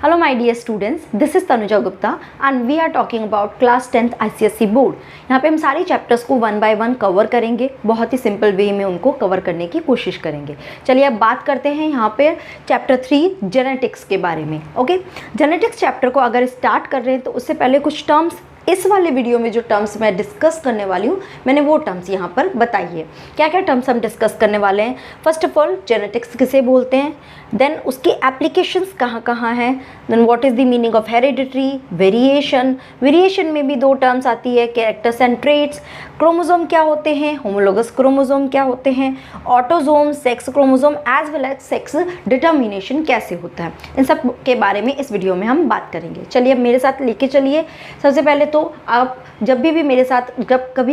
Hello my dear students, this is Tanuja Gupta and we are talking about class 10th ICSE board। यहाँ पे हम सारी chapters को one by one cover करेंगे, बहुत ही simple way में उनको कवर करने की कोशिश करेंगे। चलिए अब बात करते हैं यहाँ पे चैप्टर 3 जेनेटिक्स के बारे में। ओके, जेनेटिक्स चैप्टर को अगर स्टार्ट कर रहे हैं तो उससे पहले कुछ टर्म्स, इस वाले वीडियो में जो टर्म्स मैं डिस्कस करने वाली हूँ मैंने वो टर्म्स यहाँ पर बताई है। क्या क्या टर्म्स हम डिस्कस करने वाले हैं? फर्स्ट ऑफ ऑल जेनेटिक्स किसे बोलते हैं, देन उसकी एप्लीकेशंस कहाँ कहाँ हैं, then what is the meaning of hereditary, variation. Variation में भी दो टर्म्स आती है, कैरेक्टर्स एंड ट्रेट्स। क्रोमोसोम क्या होते हैं, होमोलोगस क्रोमोसोम क्या होते हैं, autosome, sex chromosome as well as sex determination कैसे होता है, इन सब के बारे में इस वीडियो में हम बात करेंगे। चलिए अब मेरे साथ लेके चलिए। सबसे पहले तो आप जब कभी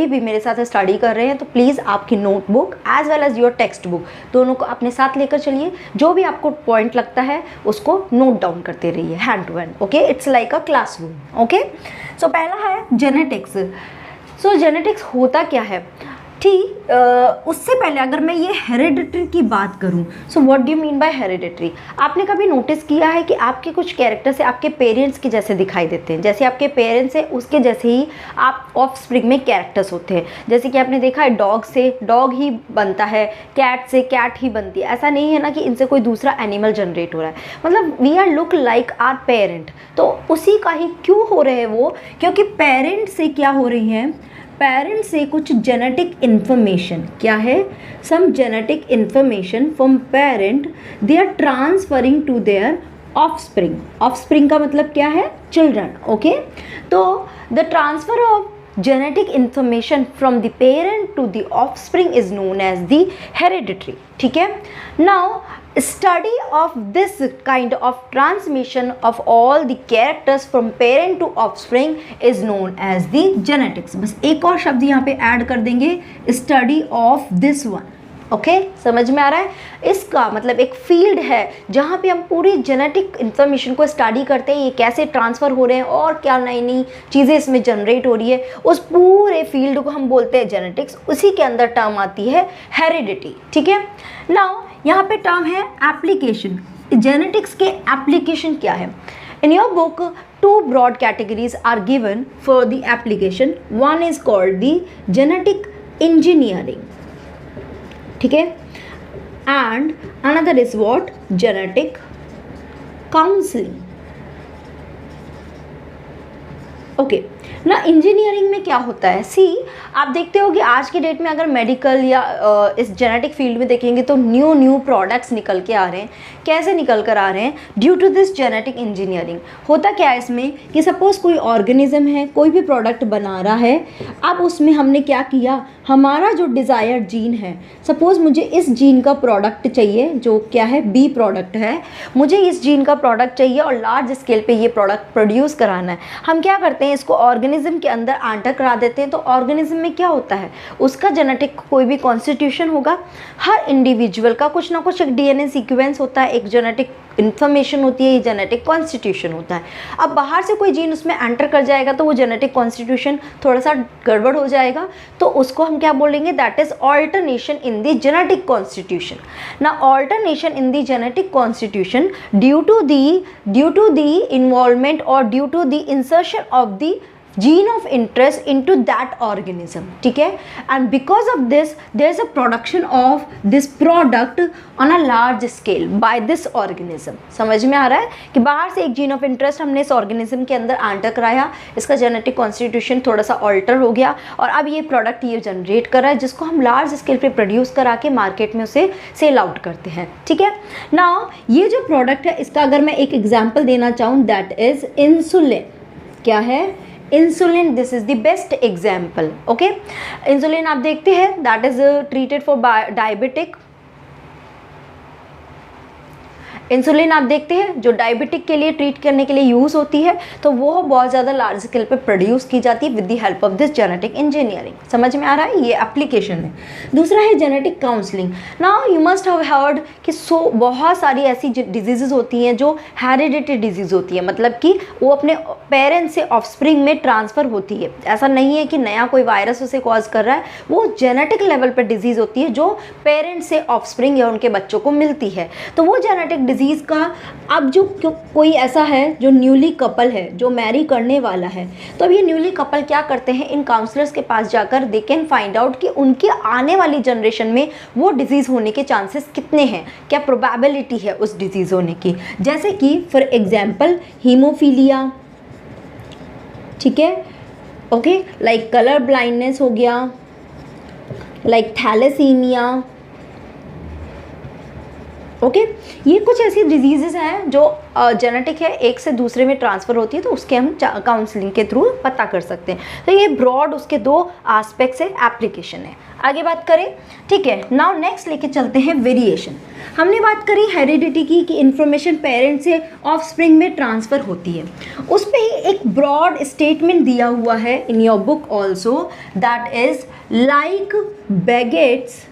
भी मेरे साथ स्टडी कर रहे हैं तो प्लीज़ आपकी notebook as well as your textbook दोनों को अपने साथ लेकर चलिए। जो भी आपको पॉइंट लगता है उसको नोट डाउन करते रहिए hand to hand. Okay, it's like a classroom. Okay, so पहला है जेनेटिक्स। सो जेनेटिक्स होता क्या है? ठीक, उससे पहले अगर मैं ये हेरिडिटरी की बात करूं, so what do you mean by hereditary? आपने कभी नोटिस किया है कि आपके कुछ कैरेक्टर से आपके पेरेंट्स के जैसे दिखाई देते हैं? जैसे आपके पेरेंट्स है उसके जैसे ही आप ऑफस्प्रिंग में कैरेक्टर्स होते हैं। जैसे कि आपने देखा है डॉग से डॉग ही बनता है, कैट से कैट ही बनती है। ऐसा नहीं है ना कि इनसे कोई दूसरा एनिमल जनरेट हो रहा है, मतलब we are look like are parent. तो उसी का ही क्यों हो रहे हैं वो? क्योंकि पेरेंट से क्या हो रही है, पेरेंट्स से कुछ जेनेटिक इन्फॉर्मेशन, क्या है, some genetic information from parent they are transferring to their offspring. Offspring का मतलब क्या है? चिल्ड्रन। ओके, तो the transfer of genetic information from the parent to the offspring is known as the hereditary। ठीक है, now study of this kind of transmission of all the characters from parent to offspring is known as the genetics। बस एक और शब्द यहाँ पे add कर देंगे, study of this one। Okay, समझ में आ रहा है? इसका मतलब एक फील्ड है जहाँ पे हम पूरी जेनेटिक इन्फॉर्मेशन को स्टडी करते हैं, ये कैसे ट्रांसफ़र हो रहे हैं और क्या नई नई चीज़ें इसमें जनरेट हो रही है, उस पूरे फील्ड को हम बोलते हैं जेनेटिक्स। उसी के अंदर टर्म आती है हेरिडिटी। ठीक है, नाउ यहाँ पे टर्म है एप्लीकेशन। जेनेटिक्स के एप्लीकेशन क्या है? In your book, two broad categories are given for the application. One is called the genetic engineering, ठीक है, and another is what, genetic counselling. Okay, ना इंजीनियरिंग में क्या होता है? सी, आप देखते हो कि आज की डेट में अगर मेडिकल या इस जेनेटिक फील्ड में देखेंगे तो न्यू प्रोडक्ट्स निकल के आ रहे हैं। कैसे निकल कर आ रहे हैं? Due to this genetic engineering. होता क्या है इसमें कि सपोज़ कोई ऑर्गेनिज्म है, कोई भी प्रोडक्ट बना रहा है, अब उसमें हमने क्या किया, हमारा जो डिज़ायर्ड जीन है, सपोज़ मुझे इस जीन का प्रोडक्ट चाहिए जो क्या है, बी प्रोडक्ट है, मुझे इस जीन का प्रोडक्ट चाहिए और लार्ज स्केल पे ये प्रोडक्ट प्रोड्यूस कराना है। हम क्या करते हैं, इसको ऑर्गेनिज्म के अंदर एंटर करा देते हैं। तो ऑर्गेनिज्म में क्या होता है, उसका जेनेटिक कोई भी कॉन्स्टिट्यूशन होगा। हर इंडिविजुअल का कुछ ना कुछ एक डीएनए सीक्वेंस होता है, एक जेनेटिक इन्फॉर्मेशन होती है, ये जेनेटिक कॉन्स्टिट्यूशन होता है। अब बाहर से कोई जीन उसमें एंटर कर जाएगा तो वो जेनेटिक कॉन्स्टिट्यूशन थोड़ा सा गड़बड़ हो जाएगा, तो उसको हम क्या बोलेंगे, that is alternation in the genetic constitution. ना alternation in the genetic constitution due to the involvement और due to the insertion of the gene of interest into that organism। ठीक है, and because of this there is a production of this product on a large scale by this organism। समझ में आ रहा है कि बाहर से एक जीन ऑफ इंटरेस्ट हमने इस ऑर्गेनिज्म के अंदर एंटर कराया, इसका जेनेटिक कॉन्स्टिट्यूशन थोड़ा सा ऑल्टर हो गया और अब ये प्रोडक्ट ये जनरेट कर रहा है, जिसको हम लार्ज स्केल पे प्रोड्यूस करा के मार्केट में उसे सेल आउट करते हैं। ठीक है, नाउ ये जो प्रोडक्ट है इसका अगर मैं एक एग्जाम्पल देना चाहूँ, दैट इज इंसुलिन। क्या है? Insulin. This is the best example. Okay, insulin आप देखते हैं that is treated for diabetic. Insulin आप देखते हैं जो डायबिटिक के लिए ट्रीट करने के लिए यूज़ होती है, तो वो बहुत ज़्यादा लार्ज स्केल पे प्रोड्यूस की जाती है with the help of this genetic engineering. समझ में आ रहा है? ये एप्लीकेशन है। दूसरा है genetic counselling. Now you must have heard कि बहुत सारी ऐसी डिजीज़ होती हैं जो हेरिडिटरी डिजीज़ होती है, मतलब कि वो अपने पेरेंट्स से ऑफस्प्रिंग में ट्रांसफ़र होती है। ऐसा नहीं है कि नया कोई वायरस उसे कॉज कर रहा है, वो जेनेटिक लेवल पर डिजीज़ होती है जो पेरेंट्स से ऑफस्प्रिंग या उनके बच्चों को मिलती है। तो वो जेनेटिक डिजीज़ का, अब जो कोई ऐसा है जो न्यूली कपल है, जो मैरी करने वाला है, तो अब ये न्यूली कपल क्या करते हैं, इन काउंसलर्स के पास जाकर दे कैन फाइंड आउट कि उनके आने वाली जनरेशन में वो डिजीज़ होने के चांसेस कितने हैं, क्या प्रोबेबिलिटी है उस डिजीज़ होने की। जैसे कि फॉर एग्जांपल हीमोफीलिया, ठीक है, ओके, लाइक कलर ब्लाइंडनेस हो गया, लाइक थैलेसीमिया, ओके ये कुछ ऐसी डिजीज़ेस हैं जो जेनेटिक है, एक से दूसरे में ट्रांसफ़र होती है, तो उसके हम काउंसलिंग के थ्रू पता कर सकते हैं। तो ये ब्रॉड उसके दो एस्पेक्ट्स है, एप्लीकेशन है। आगे बात करें, ठीक है, नाउ नेक्स्ट लेके चलते हैं वेरिएशन। हमने बात करी हेरिडिटी की, कि इन्फॉर्मेशन पेरेंट से ऑफस्प्रिंग में ट्रांसफ़र होती है। उस पर ही एक ब्रॉड स्टेटमेंट दिया हुआ है in your book also, that is like begets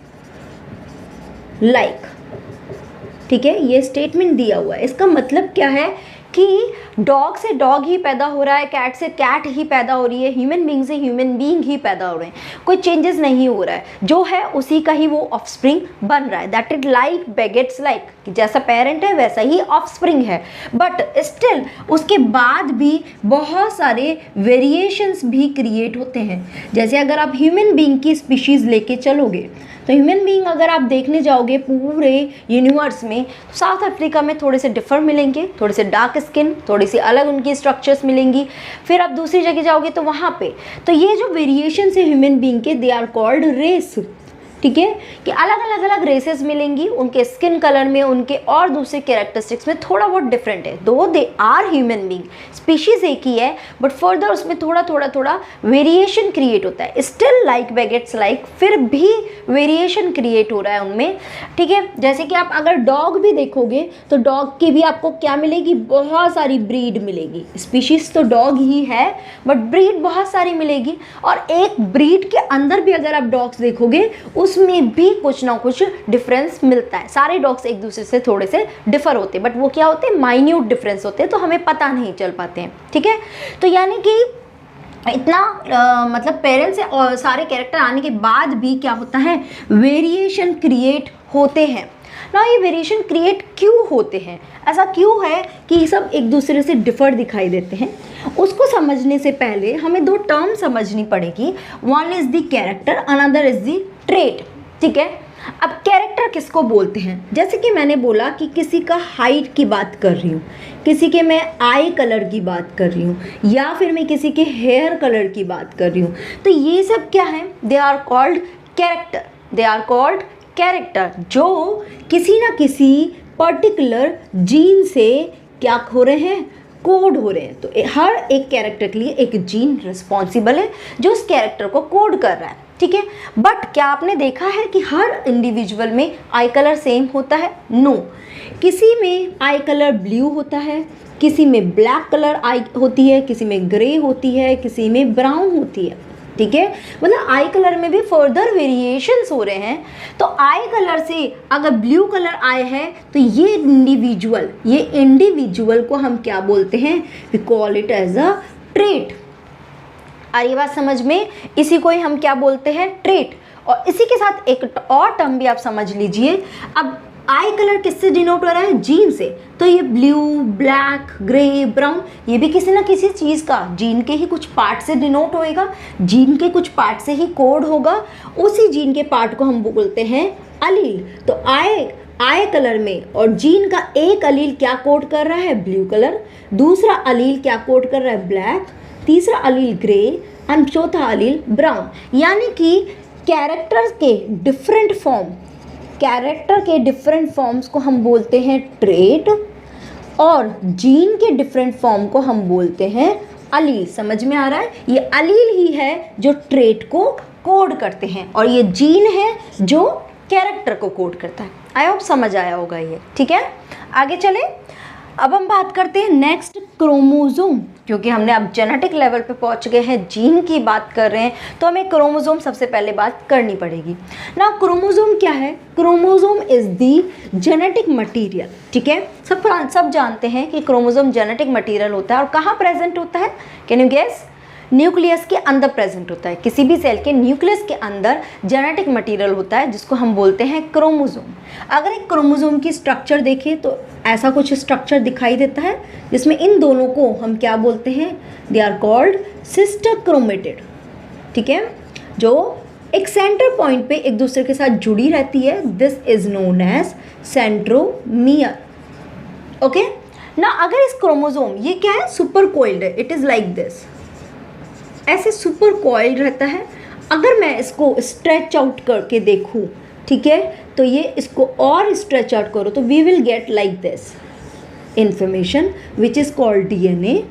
like, ठीक है, ये स्टेटमेंट दिया हुआ है। इसका मतलब क्या है कि डॉग से डॉग ही पैदा हो रहा है, कैट से कैट ही पैदा हो रही है, ह्यूमन बीइंग से ह्यूमन बीइंग ही पैदा हो रहे हैं, कोई चेंजेस नहीं हो रहा है, जो है उसी का ही वो ऑफस्प्रिंग बन रहा है। That is like begets like, कि जैसा पेरेंट है वैसा ही ऑफस्प्रिंग है। बट स्टिल उसके बाद भी बहुत सारे वेरिएशंस भी क्रिएट होते हैं। जैसे अगर आप ह्यूमन बीइंग की स्पीशीज़ लेके चलोगे, तो ह्यूमन बीइंग अगर आप देखने जाओगे पूरे यूनिवर्स में, तो साउथ अफ्रीका में थोड़े से डिफर मिलेंगे, थोड़े से डार्क स्किन, थोड़ी सी अलग उनकी स्ट्रक्चर्स मिलेंगी। फिर आप दूसरी जगह जाओगे तो वहाँ पे, तो ये जो वेरिएशन है ह्यूमन बीइंग के, दे आर कॉल्ड रेस, ठीक है, कि अलग रेसेस मिलेंगी, उनके स्किन कलर में, उनके और दूसरे कैरेक्टरिस्टिक्स में थोड़ा बहुत डिफरेंट है। दो they are human being, species एक ही है, बट फर्दर उसमें थोड़ा वेरिएशन क्रिएट होता है। स्टिल लाइक बेगेट्स लाइक, फिर भी वेरिएशन क्रिएट हो रहा है उनमें, ठीक है। जैसे कि आप अगर डॉग भी देखोगे तो डॉग की भी आपको क्या मिलेगी, बहुत सारी ब्रीड मिलेगी। स्पीशीज़ तो डॉग ही है, बट ब्रीड बहुत सारी मिलेगी, और एक ब्रीड के अंदर भी अगर आप डॉग्स देखोगे उसमें भी कुछ ना कुछ डिफरेंस मिलता है। सारे डॉग्स एक दूसरे से थोड़े से डिफर होते हैं, बट वो क्या होते हैं, माइन्यूट डिफरेंस होते हैं, तो हमें पता नहीं चल पाते हैं, ठीक है। तो यानी कि इतना मतलब पेरेंट्स से और सारे कैरेक्टर आने के बाद भी क्या होता है, वेरिएशन क्रिएट होते हैं ना। ये वेरिएशन क्रिएट क्यों होते हैं, ऐसा क्यों है कि सब एक दूसरे से डिफर दिखाई देते हैं, उसको समझने से पहले हमें दो टर्म समझनी पड़ेगी। One is the character, another is the trait, ठीक है। अब कैरेक्टर किसको बोलते हैं, जैसे कि मैंने बोला कि किसी का हाइट की बात कर रही हूँ, किसी के मैं आई कलर की बात कर रही हूँ, या फिर मैं किसी के हेयर कलर की बात कर रही हूँ, तो ये सब क्या है, they are called character, they are called character, जो किसी ना किसी पर्टिकुलर जीन से क्या हो रहे हैं, कोड हो रहे हैं। तो हर एक कैरेक्टर के लिए एक जीन रिस्पॉन्सिबल है जो उस कैरेक्टर को कोड कर रहा है, ठीक है। बट क्या आपने देखा है कि हर इंडिविजुअल में आई कलर सेम होता है? नो, किसी में आई कलर ब्लू होता है, किसी में ब्लैक कलर आई होती है, किसी में ग्रे होती है, किसी में ब्राउन होती है, ठीक है। मतलब आई कलर में भी फर्दर वेरिएशंस हो रहे हैं। तो आई कलर से अगर ब्लू कलर आए है तो ये इंडिविजुअल को हम क्या बोलते हैं, we call it as a trait. आ रही बात समझ में, इसी को ही हम क्या बोलते हैं, ट्रेट। और इसी के साथ एक और टर्म भी आप समझ लीजिए। अब आई कलर किससे डिनोट हो रहा है, जीन से, तो ये ब्लू, ब्लैक, ग्रे, ब्राउन, ये भी किसी ना किसी चीज़ का, जीन के ही कुछ पार्ट से डिनोट होएगा, जीन के कुछ पार्ट से ही कोड होगा, उसी जीन के पार्ट को हम बोलते हैं अलील। तो आई कलर में और जीन का एक अलील क्या कोड कर रहा है, ब्लू कलर, दूसरा अलील क्या कोड कर रहा है, ब्लैक, तीसरा अलील ग्रे एंड चौथा अलील ब्राउन। यानी कि कैरेक्टर के डिफरेंट फॉर्म्स को हम बोलते हैं ट्रेट, और जीन के डिफरेंट फॉर्म को हम बोलते हैं अलील। समझ में आ रहा है, ये अलील ही है जो ट्रेट को कोड करते हैं, और ये जीन है जो कैरेक्टर को कोड करता है। आई होप समझ आया होगा ये, ठीक है। आगे चले, अब हम बात करते हैं नेक्स्ट, क्रोमोसोम। क्योंकि हमने अब जेनेटिक लेवल पे पहुंच गए हैं, जीन की बात कर रहे हैं, तो हमें क्रोमोसोम सबसे पहले बात करनी पड़ेगी ना। क्रोमोसोम क्या है, chromosome is the genetic material, ठीक है। सब जानते हैं कि क्रोमोसोम जेनेटिक मटीरियल होता है, और कहाँ प्रेजेंट होता है, कैन यू गेस, न्यूक्लियस के अंदर प्रेजेंट होता है। किसी भी सेल के न्यूक्लियस के अंदर जेनेटिक मटेरियल होता है जिसको हम बोलते हैं क्रोमोसोम। अगर एक क्रोमोसोम की स्ट्रक्चर देखें तो ऐसा कुछ स्ट्रक्चर दिखाई देता है जिसमें इन दोनों को हम क्या बोलते हैं, they are called sister chromatid. ठीक है, जो एक सेंटर पॉइंट पे एक दूसरे के साथ जुड़ी रहती है, this is known as centromere. Okay ना, अगर इस क्रोमोसोम ये क्या है, सुपर कोइल्ड है, इट इज लाइक दिस, ऐसे सुपर कोइल्ड रहता है। अगर मैं इसको स्ट्रेच आउट करके देखूँ, ठीक है, तो ये इसको और स्ट्रेच आउट करो तो we will get like this information which is called DNA.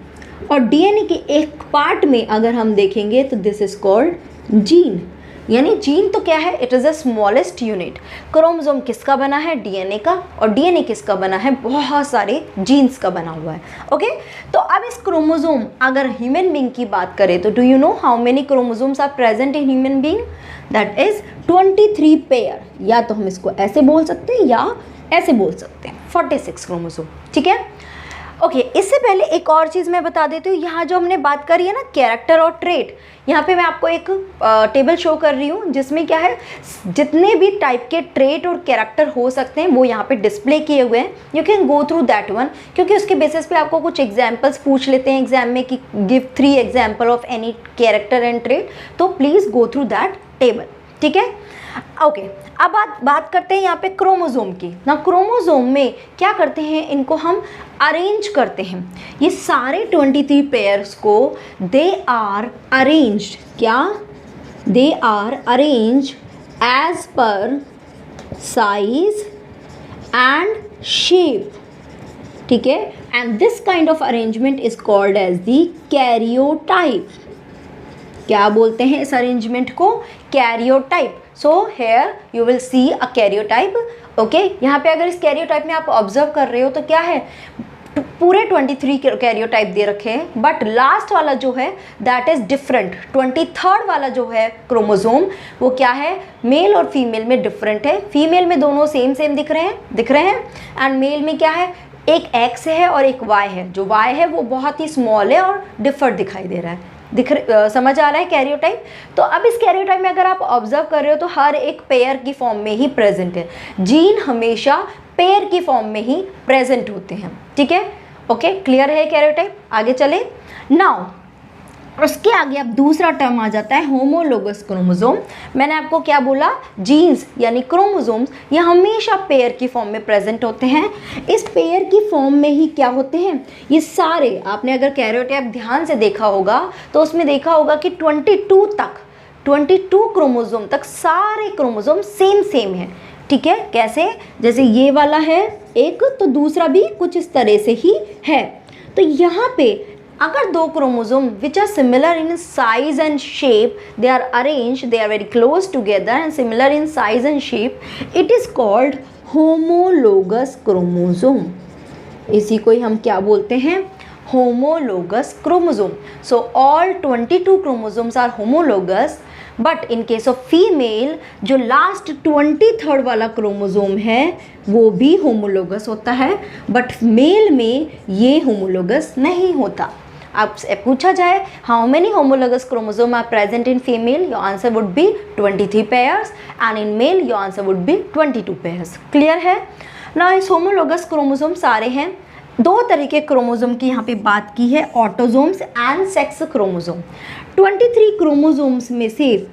और डीएनए के एक पार्ट में अगर हम देखेंगे तो दिस इज कॉल्ड जीन। यानी जीन तो क्या है, it is the smallest unit. Chromosome किसका बना है, डीएनए का, और डीएनए किसका बना है, बहुत सारे जीन्स का बना हुआ है। ओके, तो अब इस क्रोमोसोम, अगर ह्यूमन बीइंग की बात करें तो do you know how many chromosomes are present in human being, that is 23 pair. या तो हम इसको ऐसे बोल सकते हैं या ऐसे बोल सकते हैं, 46 क्रोमोसोम। ठीक है, ओके, इससे पहले एक और चीज़ मैं बता देती हूँ। यहाँ जो हमने बात करी है ना कैरेक्टर और ट्रेट, यहाँ पे मैं आपको एक टेबल शो कर रही हूँ जिसमें क्या है, जितने भी टाइप के ट्रेट और कैरेक्टर हो सकते हैं वो यहाँ पे डिस्प्ले किए हुए हैं। You can go through that one, क्योंकि उसके बेसिस पे आपको कुछ एग्जाम्पल्स पूछ लेते हैं एग्जाम में कि give 3 example of any character and trait, तो please go through that table. ठीक है, ओके, अब बात करते हैं यहाँ पे क्रोमोसोम की ना। क्रोमोसोम में क्या करते हैं, इनको हम अरेंज करते हैं। ये सारे 23 पेयर्स को दे आर अरेंज्ड, क्या, they are arrange as per size and shape. ठीक है, and this kind of arrangement is called as the karyotype. क्या बोलते हैं इस अरेंजमेंट को, karyotype. So here you will see a karyotype. Okay, यहाँ पे अगर इस कैरियोटाइप में आप ऑब्जर्व कर रहे हो तो क्या है, पूरे 23 कैरियोटाइप दे रखे हैं, बट लास्ट वाला जो है दैट इज डिफरेंट। 23rd वाला जो है क्रोमोसोम वो क्या है, मेल और फीमेल में डिफरेंट है। फीमेल में दोनों सेम दिख रहे हैं एंड मेल में क्या है, एक एक्स है और एक वाई है। जो वाई है वो बहुत ही स्मॉल है और डिफर दिखाई दे रहा है। समझ आ रहा है कैरियोटाइप। तो अब इस कैरियोटाइप में अगर आप ऑब्जर्व कर रहे हो तो हर एक पेयर की फॉर्म में ही प्रेजेंट है। जीन हमेशा पेयर की फॉर्म में ही प्रेजेंट होते हैं। ठीक है, ओके, क्लियर है कैरियोटाइप। आगे चले, नाउ उसके आगे अब दूसरा टर्म आ जाता है होमोलोगस क्रोमोसोम। मैंने आपको क्या बोला, जीन्स यानी क्रोमोसोम्स ये हमेशा पेयर की फॉर्म में प्रेजेंट होते हैं। इस पेयर की फॉर्म में ही क्या होते हैं, ये सारे, आपने अगर कैरियोटाइप ध्यान से देखा होगा तो उसमें देखा होगा कि 22 क्रोमोसोम तक सारे क्रोमोसोम सेम है। ठीक है, कैसे, जैसे ये वाला है एक, तो दूसरा भी कुछ इस तरह से ही है। तो यहाँ पे अगर 2 chromosome which are similar in size and shape, they are arranged, they are very close together and similar in size and shape, it is called homologous chromosome. इसी को ही हम क्या बोलते हैं, homologous chromosome. So all 22 chromosomes are homologous, but in case of female जो last 23rd वाला chromosome है वो भी होमोलोगस होता है, बट मेल में ये होमोलोगस नहीं होता। आपसे पूछा जाए how many homologous chromosome are present in female, your answer would be 23 pairs and in male your answer would be 22 pairs. Clear है ना। इस होमोलोगस क्रोमोसोम सारे हैं। 2 तरह के क्रोमोसोम की यहाँ पे बात की है, autosomes and sex chromosome. 23 chromosomes में से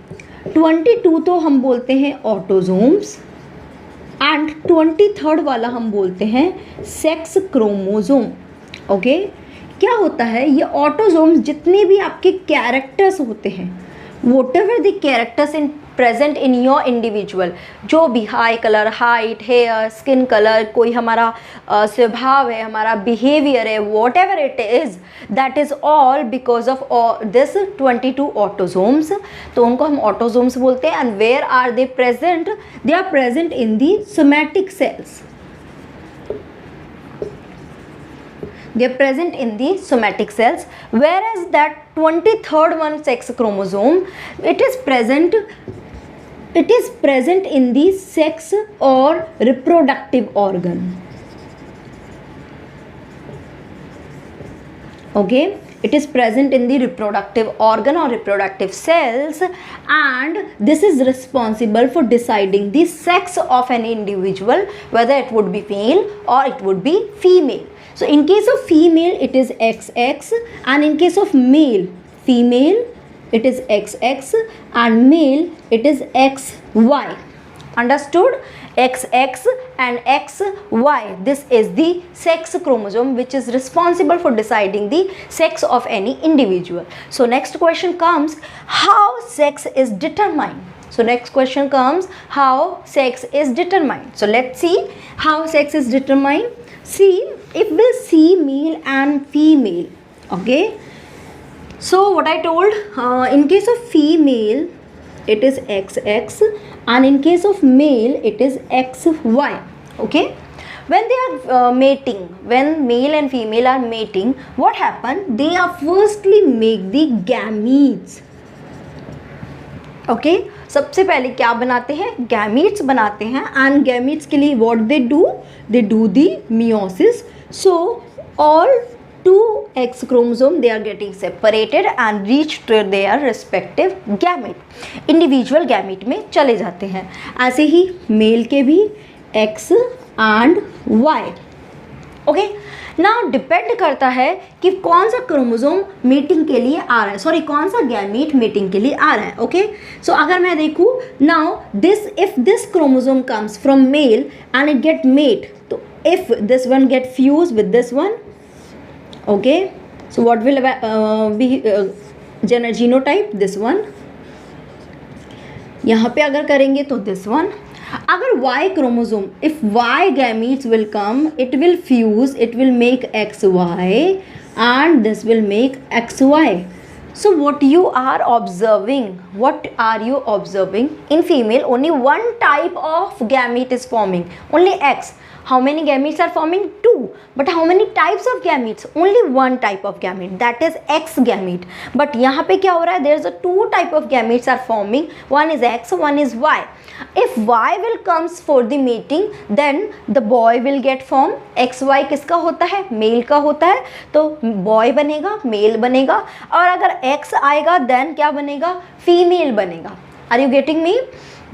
22 तो हम बोलते हैं ऑटोसोम्स एंड 23rd वाला हम बोलते हैं सेक्स क्रोमोसोम। ओके, क्या होता है, ये ऑटोसोम्स जितने भी आपके कैरेक्टर्स होते हैं, whatever the characters in present in your individual, जो भी high colour, height, hair, skin colour, कोई हमारा स्वभाव है, हमारा बिहेवियर है, whatever it is, that is all because of this 22 autosomes. तो उनको हम ऑटोसोम्स बोलते हैं। and where are they present? They are present in the somatic cells. They are present in the somatic cells, whereas that 23rd one sex chromosome, it is present in the sex or reproductive organ. Okay, it is present in the reproductive organ or reproductive cells, and this is responsible for deciding the sex of an individual, whether it would be male or it would be female. So in case of female it is XX, and in case of male, female it is XX, and male it is XY. Understood? XX and XY, this is the sex chromosome which is responsible for deciding the sex of any individual. So next question comes, how sex is determined? So next question comes, how sex is determined? So let's see how sex is determined. See, if we'll see male and female, okay, so what I told, in case of female it is XX, and in case of male it is XY. Okay, when they are mating, when male and female are mating, what happen? They are firstly make the gametes. Okay सबसे पहले क्या बनाते हैं? Gametes बनाते हैं, and gametes के लिए what they do the meiosis. So all 2X chromosome they are getting separated and reach to their respective gamete, individual gamete में चले जाते हैं. ऐसे ही मेल के भी X and Y. Okay, now depend करता है कि कौन सा क्रोमोसोम मीटिंग के लिए आ रहा है, सॉरी कौन सा गैमीट मीटिंग के लिए आ रहा है. ओके, सो अगर मैं देखूँ now this, if this chromosome comes from male and it get mate, तो if this one get fuse with this one, okay, so what will be genotype? This one. यहाँ पे अगर करेंगे तो this one. अगर Y chromosome, if Y gametes will come, it will fuse, it will make XY, and this will make XY. So what you are observing, what are you observing? In female only one type of gamete is forming, only X. How many gametes are forming? 2. But how many types of gametes? Only one type of gamete, that is X gamete. But यहाँ पे क्या हो रहा है? There is a 2 type of gametes are forming. One is X, one is Y. If Y will comes for the mating, then the boy will get form. XY किसका होता है? Mail का होता है, तो boy बनेगा, मेल बनेगा. और अगर X आएगा, then क्या बनेगा? फीमेल बनेगा. Are you getting me?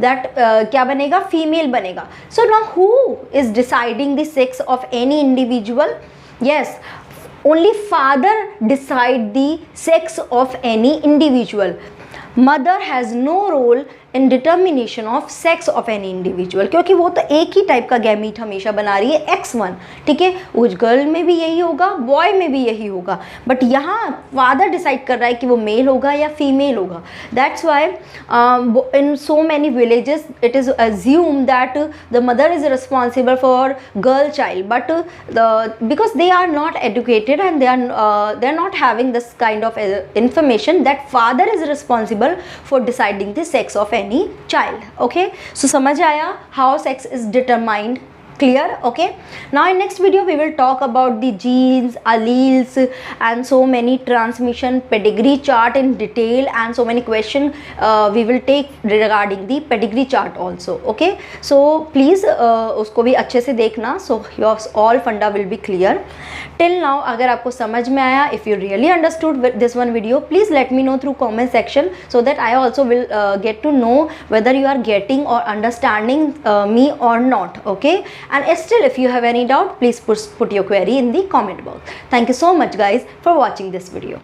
that क्या बनेगा? फीमेल बनेगा. So now who is deciding the sex of any individual? Yes, only father decide the sex of any individual. Mother has no role in determination of sex of any individual, क्योंकि वो तो एक ही type का gamete हमेशा बना रही है X1. ठीक है, उस गर्ल में भी यही होगा, बॉय में भी यही होगा, बट यहाँ फादर डिसाइड कर रहा है कि वो मेल होगा या फीमेल होगा. That's why in so many villages it is assume that the mother is responsible for girl child, but because they are not educated and they are not having this kind of information that father is responsible for deciding the sex of any child. Okay, so समझ आया how sex is determined? Clear? Okay, now in next video we will talk about the genes, alleles and so many transmission pedigree chart in detail, and so many question we will take regarding the pedigree chart also. Okay, so please उसको भी अच्छे से देखना, so your all funda will be clear. Till now अगर आपको समझ में आया, if you really understood this one video, please let me know through comment section so that I also will get to know whether you are getting or understanding me or not. Okay, and still if you have any doubt, please put your query in the comment box. Thank you so much guys for watching this video.